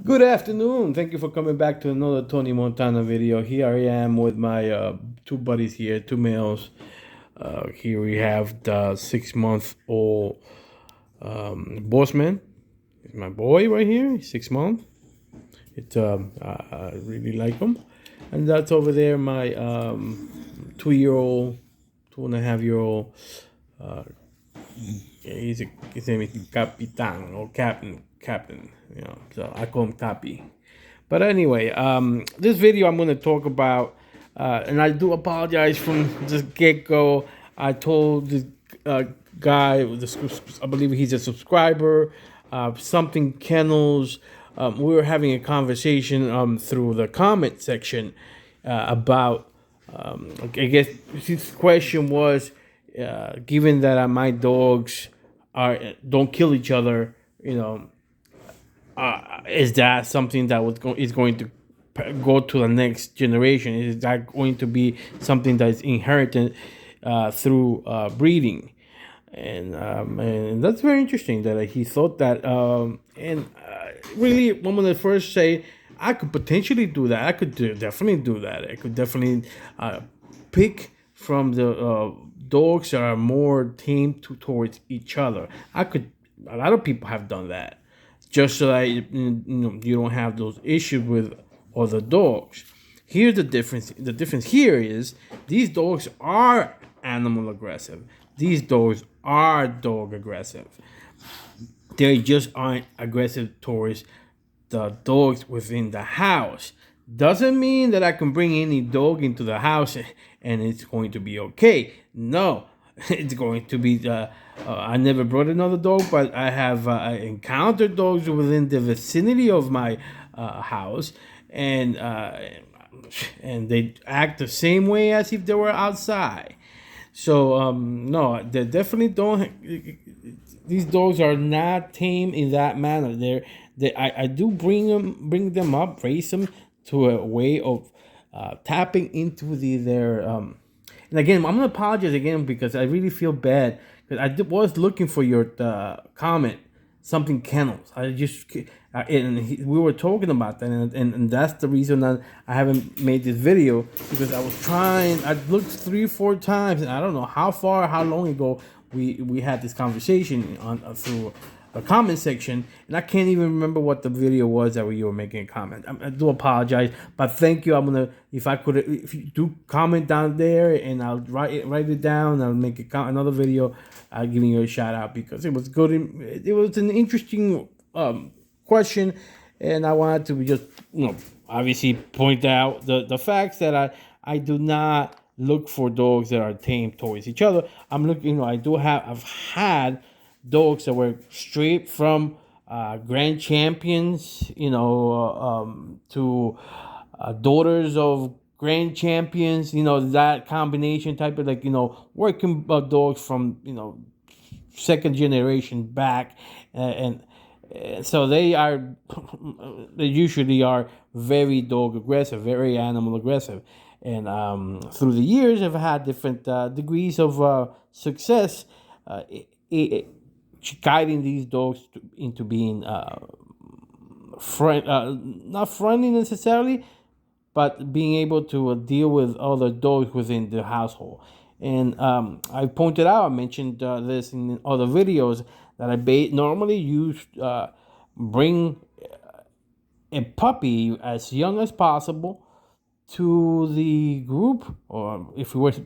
Good afternoon. Thank you for coming back to another Tony Montana video. Here I am with my two buddies here, two males. Here we have the 6 month old Bossman. It's my boy right here. He's 6 months. I really like him. And that's over there my 2 year old, 2.5 year old. His name is Capitan or Captain. So I call him Capi. But anyway, this video I'm going to talk about, and I do apologize from the get go. I told this guy, I believe he's a subscriber, something kennels. We were having a conversation through the comment section about. I guess his question was, given that my dogs don't kill each other, is that something that is going to go to the next generation? Is that going to be something that is inherited through breeding? And that's very interesting that he thought that. Really, I'm gonna first say I could potentially do that. I could definitely do that. I could definitely pick from the dogs that are more tamed towards each other. I could. A lot of people have done that, just so that you don't have those issues with other dogs. Here's the difference. The difference here is these dogs are animal aggressive. These dogs are dog aggressive. They just aren't aggressive towards the dogs within the house. Doesn't mean that I can bring any dog into the house and it's going to be okay. No, it's going to be. I never brought another dog, but I have encountered dogs within the vicinity of my house, and they act the same way as if they were outside. So no, they definitely don't. These dogs are not tame in that manner. I do bring them up, raise them to a way of tapping into their. And again, I'm gonna apologize again because I really feel bad because was looking for your comment, something kennels. We were talking about that, and that's the reason that I haven't made this video, because I was trying. I looked 3 4 times, and I don't know how long ago we had this conversation on through a comment section, and I can't even remember what the video was that you were making a comment. I do apologize, but thank you. I'm gonna, if you do comment down there, and I'll write it down. I'll make another video, giving you a shout out because it was good. It was an interesting question, and I wanted to just obviously point out the facts that I do not look for dogs that are tame towards each other. I'm looking. I've had dogs that were straight from grand champions, to daughters of grand champions, that combination type of, working dogs from, second generation back. And so they usually are very dog aggressive, very animal aggressive. And through the years, I've had different degrees of success. Guiding these dogs into being not friendly necessarily, but being able to deal with other dogs within the household. And I pointed out, I mentioned this in other videos, that I normally use bring a puppy as young as possible to the group, or if I was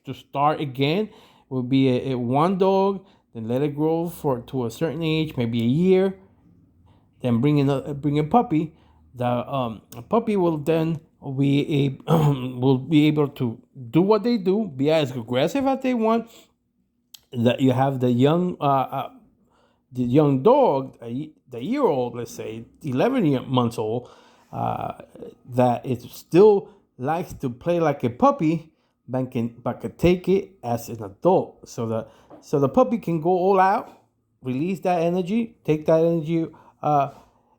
to start again, it would be a one dog, then let it grow to a certain age, maybe a year, then bring a puppy. The puppy will then will be able to do what they do, be as aggressive as they want. That you have the young dog, the year old, let's say 11 months old, that it still likes to play like a puppy, but can take it as an adult. So the puppy can go all out, release that energy, take that energy,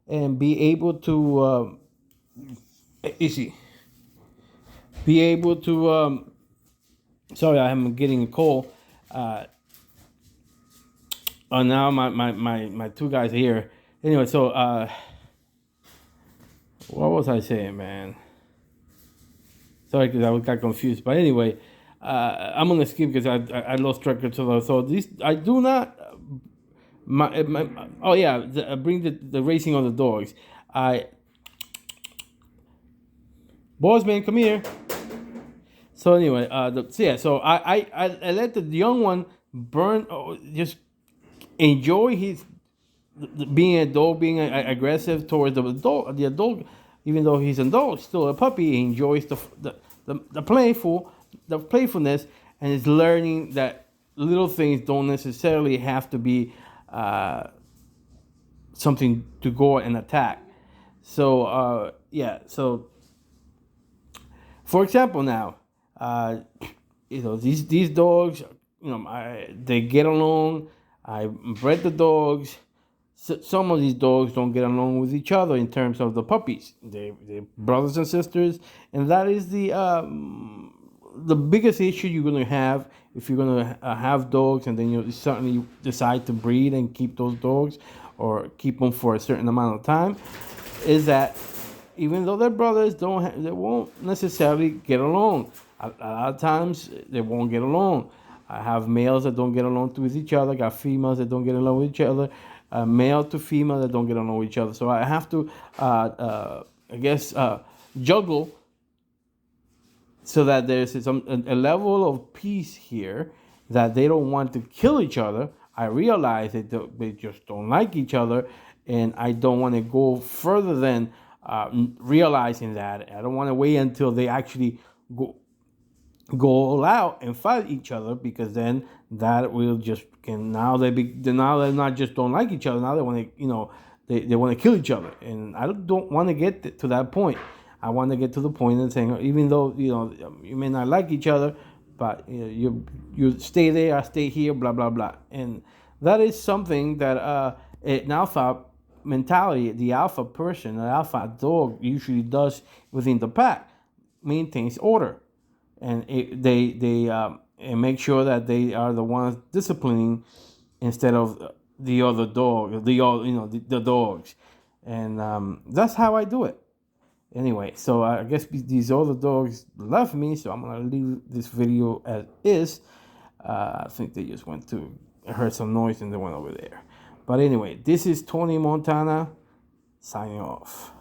and be able to easy, be able to. Sorry, I'm getting a call. Now my two guys here, Anyway, so what was I saying, man? Sorry, because I got confused. But anyway, I'm gonna skip because I lost track of the. So this I do not. Oh yeah, bring the racing on the dogs. I boys, man, come here. So anyway, so I let the young one burn, just enjoy his being a dog, being aggressive towards the adult, even though he's an adult, still a puppy. He enjoys the playfulness, and is learning that little things don't necessarily have to be something to go and attack. So so for example, now, uh, these dogs, they get along. I bred the dogs. Some of these dogs don't get along with each other in terms of the puppies. They're brothers and sisters, and that is the biggest issue you're going to have if you're going to have dogs, and then you certainly decide to breed and keep those dogs or keep them for a certain amount of time, is that even though they're brothers, they won't necessarily get along. A lot of times they won't get along. I have males that don't get along with each other. I got females that don't get along with each other. Male to female that don't get along with each other. So I have to, I guess, juggle so that there's a level of peace here, that they don't want to kill each other. I realize that they just don't like each other, and I don't want to go further than realizing that. I don't want to wait until they actually go all out and fight each other, because then that will just now they not just don't like each other. Now they want to they want to kill each other, and I don't want to get to that point. I want to get to the point of saying, even though you may not like each other, but you stay there, I stay here, blah blah blah, and that is something that an alpha mentality, the alpha person, the alpha dog usually does within the pack, maintains order, and and make sure that they are the ones disciplining instead of the other dog, the dogs, and that's how I do it. Anyway, so I guess these other dogs left me, so I'm gonna leave this video as is. I think they just went to I heard some noise and they went over there. But anyway, this is Tony Montana signing off.